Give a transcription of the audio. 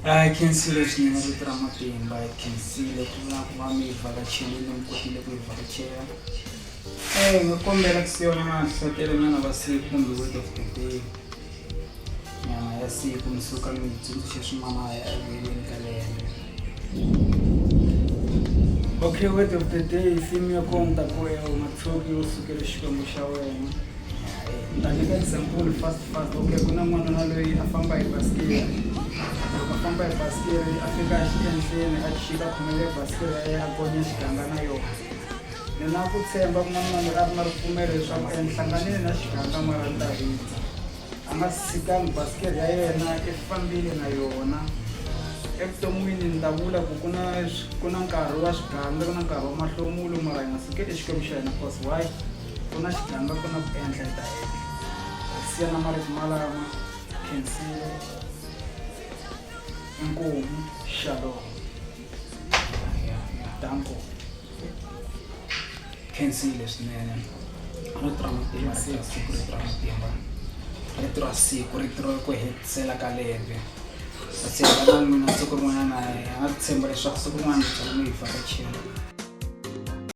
I can see leswi ni ri tirha matimba I can see loko na ku va mi vhakachile mi kotile ku vhakachela nga kombela ku siyona mahlohlotelo nyana va siku kumbe word of the day nyana ya siku mi suka mi tsundzuxe swin'wana ya eveleni ka lembe. Okay, word of the day theme ya kona ta ku matshoki yo sukela xikwembu xa wena. Ta nyika example fast okay ku na n'wanuna loyi a famba hi basikiri loko a famba hi basikiri a fika exiendleni a chika khomele basikiri ya yena a gonya xiganga na yona ni na ku tshemba ku n'wanuna loyi a ri na ripfumelo leswaku ehlanganile na xiganga mara ni ta rindza a nga sikangi basikiri ya yena i fambile na yona evuton'wini ni ta vula ku ku na nkarhi wa xiganga ku na nkarhi wa mahlomulo mara hi nga sukeli xikwembu xa hina cause why ku na xiganga ku na ku endla hi ta endla siya na marito malama khensile inkomu shalom danko khensile swinene ri tirha matimba siku ri tirha matimba ri tirha siku ri tirha ku hetisela ka lembe a tshemba na mina siku rin'wanyana a tshemba leswaku siku rin'wana ni tshama mi hi vhakachela